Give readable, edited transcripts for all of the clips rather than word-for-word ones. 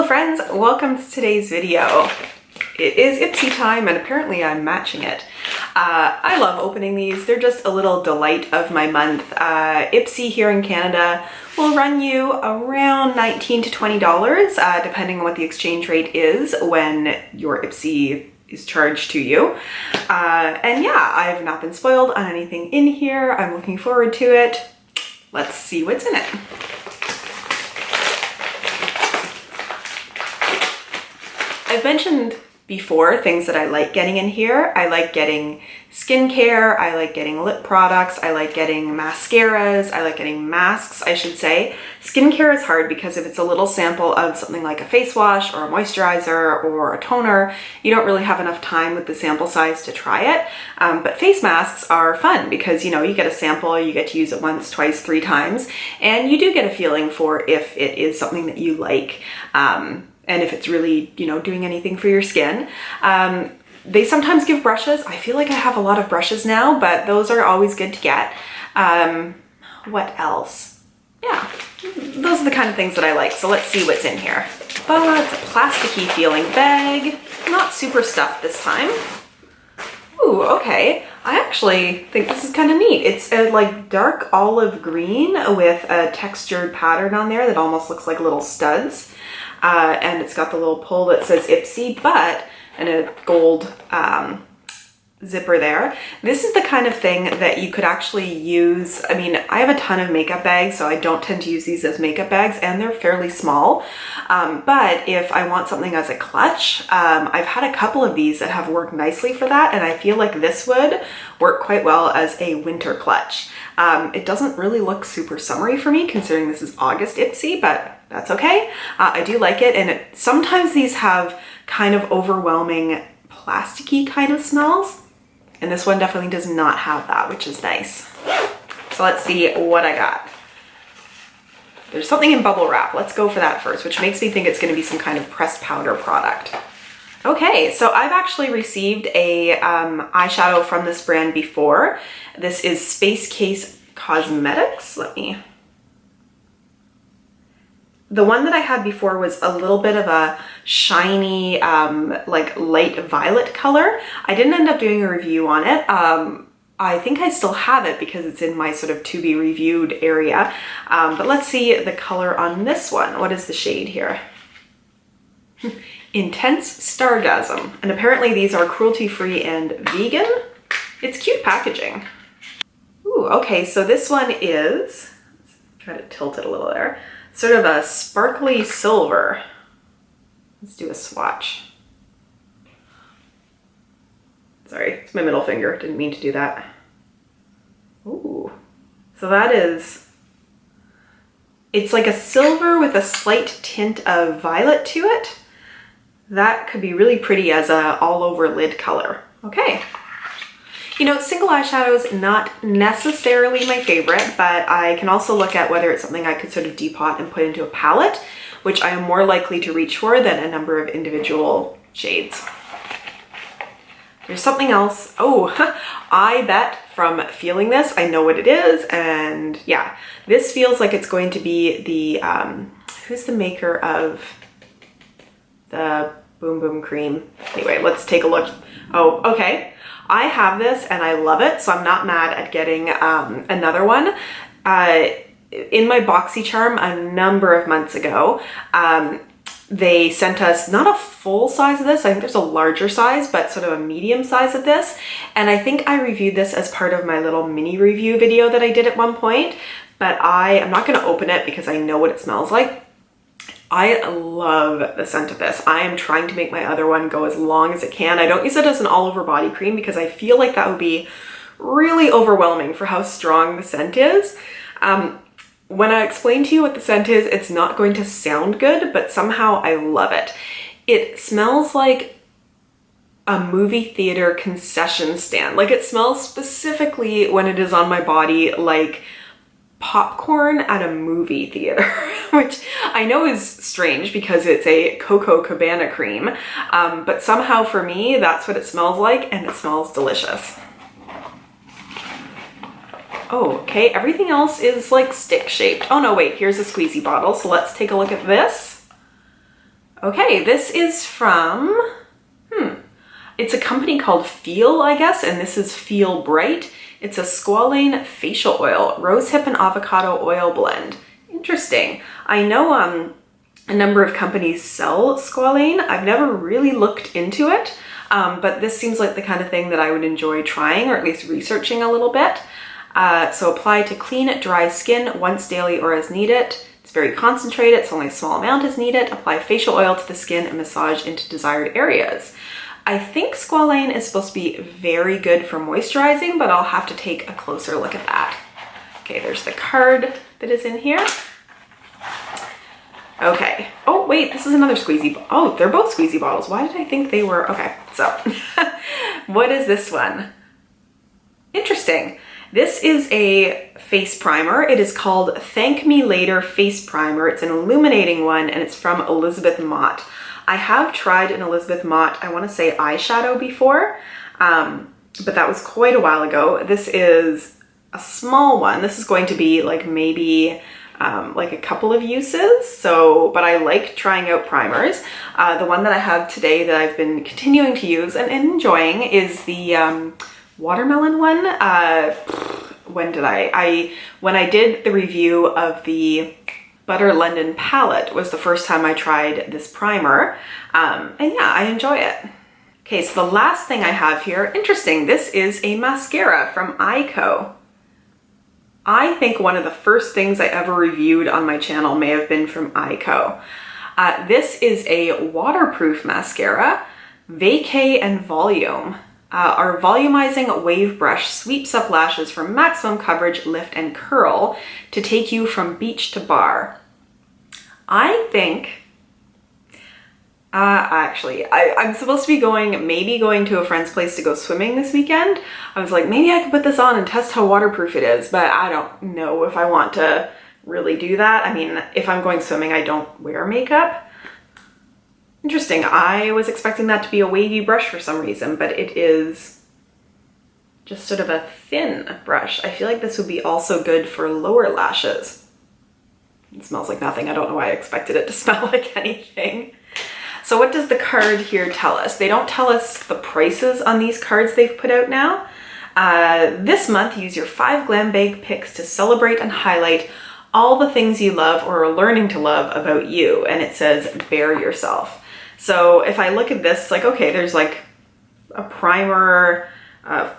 Hello friends, welcome to today's video. It is Ipsy time and apparently I'm matching it. I love opening these. They're just a little delight of my month. Ipsy here in Canada will run you around $19 to $20 depending on what the exchange rate is when your Ipsy is charged to you. And yeah, I've not been spoiled on anything in here. I'm looking forward to it. Let's see what's in it. I've mentioned before things that I like getting in here. I like getting skincare, I like getting lip products, I like getting mascaras, I like getting masks, I should say. Skincare is hard because if it's a little sample of something like a face wash or a moisturizer or a toner, you don't really have enough time with the sample size to try it. But face masks are fun because, you know, you get a sample, you get to use it once, twice, 3 times, and you do get a feeling for if it is something that you like. And if it's really, you know, doing anything for your skin. They sometimes give brushes. I feel like I have a lot of brushes now, but those are always good to get. What else? Yeah, those are the kind of things that I like. So let's see what's in here. Oh, it's a plasticky feeling bag. Not super stuffed this time. Ooh, okay. I actually think this is kind of neat. It's a like dark olive green with a textured pattern on there that almost looks like little studs. And it's got the little pull that says Ipsy, and a gold zipper there. This is the kind of thing that you could actually use. I mean, I have a ton of makeup bags, so I don't tend to use these as makeup bags, and they're fairly small. But if I want something as a clutch, I've had a couple of these that have worked nicely for that, and I feel like this would work quite well as a winter clutch. It doesn't really look super summery for me, considering this is August Ipsy, but that's okay. I do like it, and sometimes these have kind of overwhelming plasticky kind of smells, and this one definitely does not have that, which is nice. So let's see what I got. There's something in bubble wrap. Let's go for that first, which makes me think it's going to be some kind of pressed powder product. Okay, so I've actually received a eyeshadow from this brand before. This is Space Case Cosmetics. The one that I had before was a little bit of a shiny, like light violet color. I didn't end up doing a review on it. I think I still have it because it's in my sort of to be reviewed area. But let's see the color on this one. What is the shade here? Intense Stargasm. And apparently these are cruelty-free and vegan. It's cute packaging. Ooh, okay, so this one is, let's try to tilt it a little there, sort of a sparkly silver. Let's do a swatch. Sorry, it's my middle finger. Didn't mean to do that. Ooh, so that is, it's like a silver with a slight tint of violet to it. That could be really pretty as a all over lid color. Okay. You know, single eyeshadows, not necessarily my favorite, but I can also look at whether it's something I could sort of depot and put into a palette, which I am more likely to reach for than a number of individual shades. There's something else. Oh, I bet from feeling this, I know what it is. And yeah, this feels like it's going to be the, who's the maker of the Boom Boom Cream? Anyway, let's take a look. Oh, okay. I have this and I love it, so I'm not mad at getting another one. In my BoxyCharm a number of months ago, they sent us not a full size of this, I think there's a larger size, but sort of a medium size of this. And I think I reviewed this as part of my little mini review video that I did at one point, but I am not gonna open it because I know what it smells like. I love the scent of this. I am trying to make my other one go as long as it can. I don't use it as an all over body cream because I feel like that would be really overwhelming for how strong the scent is. When I explain to you what the scent is, it's not going to sound good, but somehow I love it. It smells like a movie theater concession stand. Like it smells specifically when it is on my body like popcorn at a movie theater, which I know is strange because it's a cocoa Cabana Cream, but somehow for me, that's what it smells like, and it smells delicious. Oh, okay, everything else is like stick shaped. Oh no, wait, here's a squeezy bottle, so let's take a look at this. Okay, this is from, it's a company called Feel, I guess, and this is Feel Bright. It's a squalane facial oil, rosehip and avocado oil blend. Interesting. I know a number of companies sell squalane. I've never really looked into it, but this seems like the kind of thing that I would enjoy trying, or at least researching a little bit. So apply to clean, dry skin once daily or as needed. It's very concentrated, so only a small amount is needed. Apply facial oil to the skin and massage into desired areas. I think squalane is supposed to be very good for moisturizing, but I'll have to take a closer look at that. Okay, there's the card that is in here. Okay. Oh, wait, this is another squeezy. Oh, they're both squeezy bottles. Why did I think they were? Okay, so what is this one? Interesting. This is a face primer. It is called Thank Me Later Face Primer. It's an illuminating one, and it's from Elizabeth Mott. I have tried an Elizabeth Mott, I want to say eyeshadow before, but that was quite a while ago. This is a small one. This is going to be like maybe like a couple of uses. So, but I like trying out primers. The one that I have today that I've been continuing to use and enjoying is the watermelon one. When did when I did the review of the Butter London palette was the first time I tried this primer. And yeah, I enjoy it. Okay, so the last thing I have here, interesting, this is a mascara from Aiko. I think one of the first things I ever reviewed on my channel may have been from Aiko. This is a waterproof mascara, Vacay and Volume. Our volumizing wave brush sweeps up lashes for maximum coverage, lift, and curl to take you from beach to bar. I think, actually, I'm supposed to be maybe going to a friend's place to go swimming this weekend. I was like, maybe I could put this on and test how waterproof it is, but I don't know if I want to really do that. I mean, if I'm going swimming, I don't wear makeup. Interesting. I was expecting that to be a wavy brush for some reason, but it is just sort of a thin brush. I feel like this would be also good for lower lashes. It smells like nothing. I don't know why I expected it to smell like anything. So what does the card here tell us? They don't tell us the prices on these cards they've put out now. This month, use your 5 glam bag picks to celebrate and highlight all the things you love or are learning to love about you. And it says, bear yourself. So if I look at this, like, okay, there's like a primer,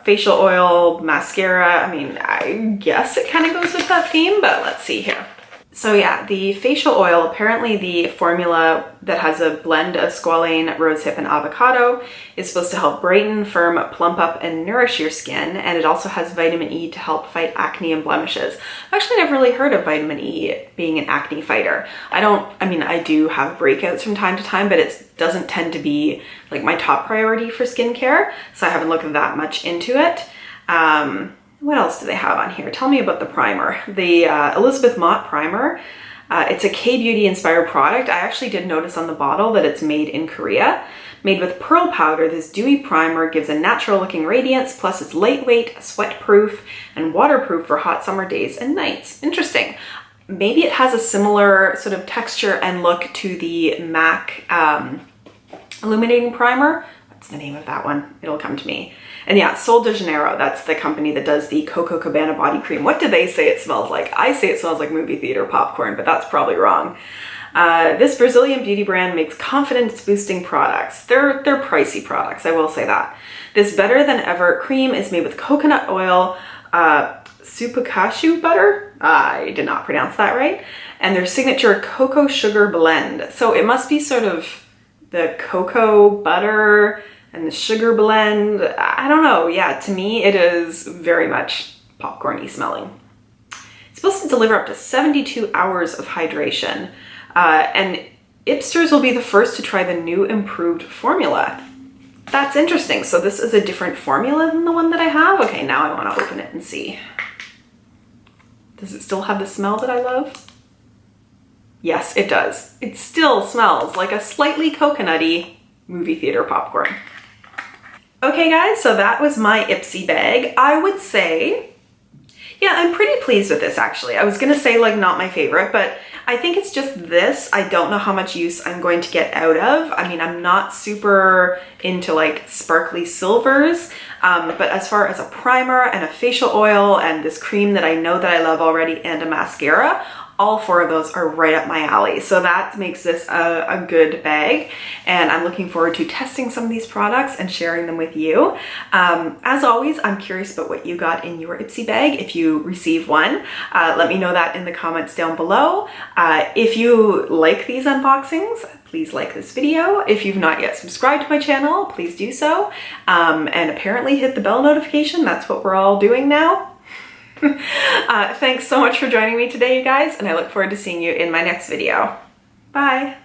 facial oil, mascara. I mean, I guess it kind of goes with that theme, but let's see here. So yeah, the facial oil, apparently the formula that has a blend of squalane, rosehip, and avocado is supposed to help brighten, firm, plump up, and nourish your skin. And it also has vitamin E to help fight acne and blemishes. I've actually never really heard of vitamin E being an acne fighter. I do have breakouts from time to time, but it doesn't tend to be like my top priority for skincare. So I haven't looked that much into it. What else do they have on here? Tell me about the primer. The Elizabeth Mott primer. It's a K-beauty inspired product. I actually did notice on the bottle that it's made in Korea. Made with pearl powder, this dewy primer gives a natural looking radiance, plus it's lightweight, sweat proof, and waterproof for hot summer days and nights. Interesting. Maybe it has a similar sort of texture and look to the MAC illuminating primer. What's the name of that one? It'll come to me. And yeah, Sol de Janeiro, that's the company that does the Coco Cabana body cream. What do they say it smells like? I say it smells like movie theater popcorn, but that's probably wrong. This Brazilian beauty brand makes confidence boosting products. They're pricey products, I will say that. This Better Than Ever cream is made with coconut oil, supacashu butter. I did not pronounce that right. And their signature cocoa sugar blend. So it must be sort of the cocoa butter and the sugar blend. I don't know. Yeah, to me, it is very much popcorn-y smelling. It's supposed to deliver up to 72 hours of hydration. And Ipsters will be the first to try the new improved formula. That's interesting. So this is a different formula than the one that I have. Okay, now I want to open it and see. Does it still have the smell that I love? Yes, it does. It still smells like a slightly coconutty movie theater popcorn. Okay guys, so that was my Ipsy bag. I would say Yeah, I'm pretty pleased with this actually. I was gonna say like not my favorite, but I think it's just this. I don't know how much use I'm going to get out of. I mean, I'm not super into like sparkly silvers, but as far as a primer and a facial oil and this cream that I know that I love already and a mascara, all four of those are right up my alley. So that makes this a good bag. And I'm looking forward to testing some of these products and sharing them with you. As always, I'm curious about what you got in your Ipsy bag if you receive one. Let me know that in the comments down below. If you like these unboxings, please like this video. If you've not yet subscribed to my channel, please do so. And apparently hit the bell notification. That's what we're all doing now. Thanks so much for joining me today, you guys, and I look forward to seeing you in my next video. Bye!